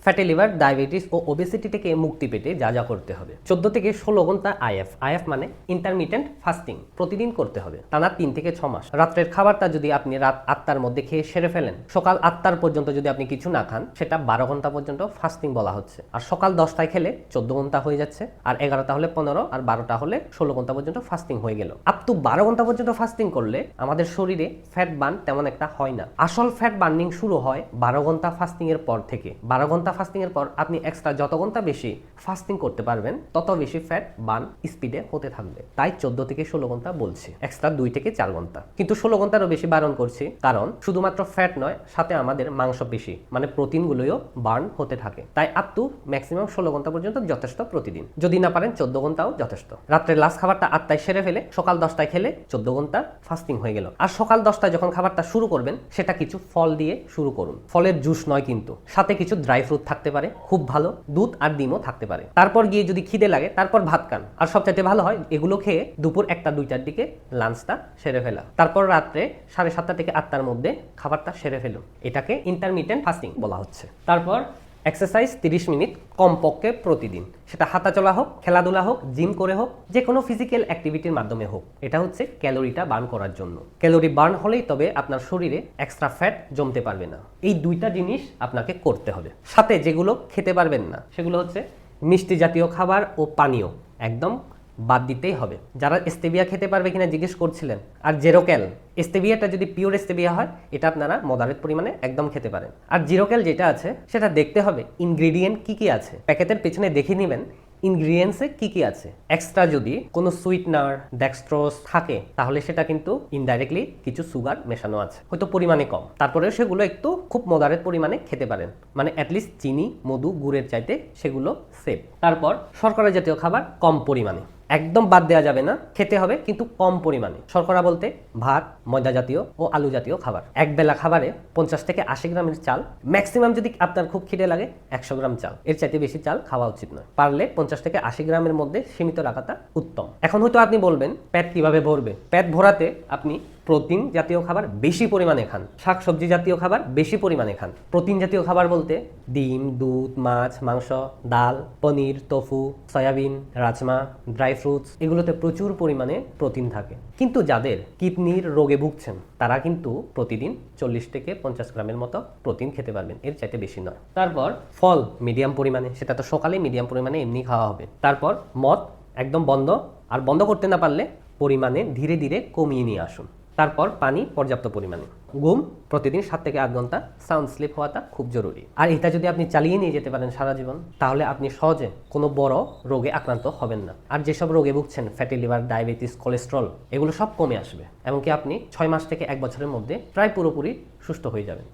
Fatty liver, diabetes ও obesity থেকে মুক্তি পেতে যা যা করতে হবে। 14 থেকে 16 ঘন্টা আইএফ মানে ইন্টারমিটেন্ট ফাস্টিং প্রতিদিন করতে হবে, টানা 3 থেকে 6 মাস। রাত্রের খাবারটা যদি আপনি রাত 8টার মধ্যে খেয়ে সেরে ফেলেন, সকাল 8টার পর্যন্ত যদি আপনি কিছু না খান, সেটা 12 ঘন্টা পর্যন্ত ফাস্টিং বলা হচ্ছে। আর সকাল 10টায় খেলে 14 ঘন্টা হয়ে যাচ্ছে, আর 11টা হলে 15, আর 12টা হলে 16 ঘন্টা পর্যন্ত ফাস্টিং হয়ে গেল। আপ টু 12 ঘন্টা পর্যন্ত ফাস্টিং করলে আমাদের শরীরে ফ্যাট বার্ন তেমন একটা হয় না। আসল ফ্যাট বার্নিং শুরু হয় 12 ঘন্টা ফাস্টিং এর পর থেকে। 12 ঘন্টা ফাস্টিং এর পর আপনি এক্সট্রা যত ঘন্টা বেশি ফাস্টিং করতে পারবেন, তত বেশি ফ্যাট বার্ন স্পিডে হতে থাকবে। তাই 14 থেকে 16 ঘন্টা বলছি, এক্সট্রা 2 থেকে 4 ঘন্টা। কিন্তু 16 ঘন্টারও বেশি বারণ করছি, কারণ শুধুমাত্র ফ্যাট নয়, সাথে আমাদের মাংস পেশি মানে প্রোটিনগুলোও বার্ন হতে থাকে। তাই আপ টু ম্যাক্সিমাম 16 ঘন্টা পর্যন্ত যথেষ্ট প্রতিদিন। যদি না পারেন 14 ঘন্টাও যথেষ্ট। রাত্রের লাস্ট খাবারটা 8টায় সেরে ফেলে সকাল 10টায় খেলে 14 ঘন্টা ফাস্টিং হয়ে গেল। আর সকাল 10টায় যখন খাবারটা শুরু করবেন, সেটা কিছু ফল দিয়ে শুরু করুন। ফলের জুস নয় কিন্তু, সাথে কিছু ড্রাই ফ্রুট থাকতে পারে, খুব ভালো, দুধ আর ডিমও থাকতে পারে। তারপর গিয়ে যদি খিদে লাগে, তারপর ভাত খান। আর সবচাইতে ভালো হয় এগুলো খেয়ে দুপুর 1টা 2টার দিকে লাঞ্চটা সেরে ফেলা। তারপর রাত্রে 7:30 থেকে 8টার মধ্যে খাবারটা সেরে ফেলুন। এটাকে ইন্টারমিটেন্ট ফাস্টিং বলা হচ্ছে। তারপর এক্সারসাইজ 30 মিনিট কমপক্ষে প্রতিদিন, সেটা হাঁটাচলা হোক, খেলাধুলা হোক, জিম করে হোক, যে কোনো ফিজিক্যাল অ্যাক্টিভিটির মাধ্যমে হোক। এটা হচ্ছে ক্যালোরিটা বার্ন করার জন্য। ক্যালোরি বার্ন হলেই তবে আপনার শরীরে এক্সট্রা ফ্যাট জমতে পারবে না। এই দুইটা জিনিস আপনাকে করতে হবে। সাথে যেগুলো খেতে পারবেন না, সেগুলো হচ্ছে মিষ্টি জাতীয় খাবার ও পানীয় একদম বাদ দিতেই হবে। যারা স্টেভিয়া খেতে পারবে কিনা জিজ্ঞেস করছিলেন, আর জেরোক্যাল, স্টেভিয়াটা যদি পিওর স্টেভিয়া হয়, এটা আপনারা মডারেট পরিমাণে একদম খেতে পারেন। আর জিরোক্যাল যেটা আছে, সেটা দেখতে হবে ইনগ্রেডিয়েন্ট কি কি আছে, প্যাকেটের পেছনে দেখে নেবেন ইনগ্রিডিয়েন্টসে কি কি আছে। এক্সট্রা যদি কোনো সুইটনার, ডেক্সট্রোজ থাকে, তাহলে সেটা কিন্তু ইনডাইরেক্টলি কিছু সুগার মেশানো আছে, হয়তো পরিমাণে কম। তারপরে সেগুলো একটু খুব মডারেট পরিমাণে খেতে পারেন, মানে অ্যাটলিস্ট চিনি, মধু, গুড়ের চাইতে সেগুলো সেফ। তারপর শর্করা জাতীয় খাবার কম পরিমাণে, একদম বাদ দেওয়া যাবে না, খেতে হবে কিন্তু কম পরিমাণে। শর্করা বলতে ভাত, ময়দা জাতীয় ও আলু জাতীয় খাবার। এক বেলা খাবারে 50 থেকে 80 গ্রামের চাল, ম্যাক্সিমাম যদি আপনার খুব খিদে লাগে 100 গ্রাম চাল, এর চাইতে বেশি চাল খাওয়া উচিত নয়। পারলে 50 থেকে 80 গ্রামের মধ্যে সীমিত রাখাটা উত্তম। এখন হয়তো আপনি বলবেন, পেট কিভাবে ভরবে? পেট ভরাতে আপনি প্রোটিন জাতীয় খাবার বেশি পরিমাণে খান, শাকসবজি জাতীয় খাবার বেশি পরিমাণে খান। প্রোটিন জাতীয় খাবার বলতে ডিম, দুধ, মাছ, মাংস, ডাল, paneer, tofu, soybean, rajma, dry fruits, এগুলোতে প্রচুর পরিমাণে প্রোটিন থাকে। কিন্তু যাদের কিডনির রোগে ভুগছেন, তারা কিন্তু প্রতিদিন 40 থেকে 50 গ্রামের মতো প্রোটিন খেতে পারবেন, এর চাইতে বেশি নয়। তারপর ফল মিডিয়াম পরিমাণে, সেটা তো সকালে মিডিয়াম পরিমাণে এমনি খাওয়া হবে। তারপর মদ একদম বন্ধ, আর বন্ধ করতে না পারলে পরিমাণে ধীরে ধীরে কমিয়ে নিয়ে আসুন। তারপর পানি পর্যাপ্ত পরিমাণে। ঘুম প্রতিদিন 7 থেকে 8 ঘন্টা সাউন্ড স্লিপ হওয়াটা খুব জরুরি। আর এটা যদি আপনি চালিয়ে নিয়ে যেতে পারেন সারা জীবন, তাহলে আপনি সহজে কোনো বড় রোগে আক্রান্ত হবেন না। আর যেসব রোগে ভুগছেন, ফ্যাটি লিভার, ডায়াবেটিস, কোলেস্ট্রল, এগুলো সব কমে আসবে। এমনকি আপনি 6 মাস থেকে 1 বছরের মধ্যে প্রায় পুরোপুরি সুস্থ হয়ে যাবেন।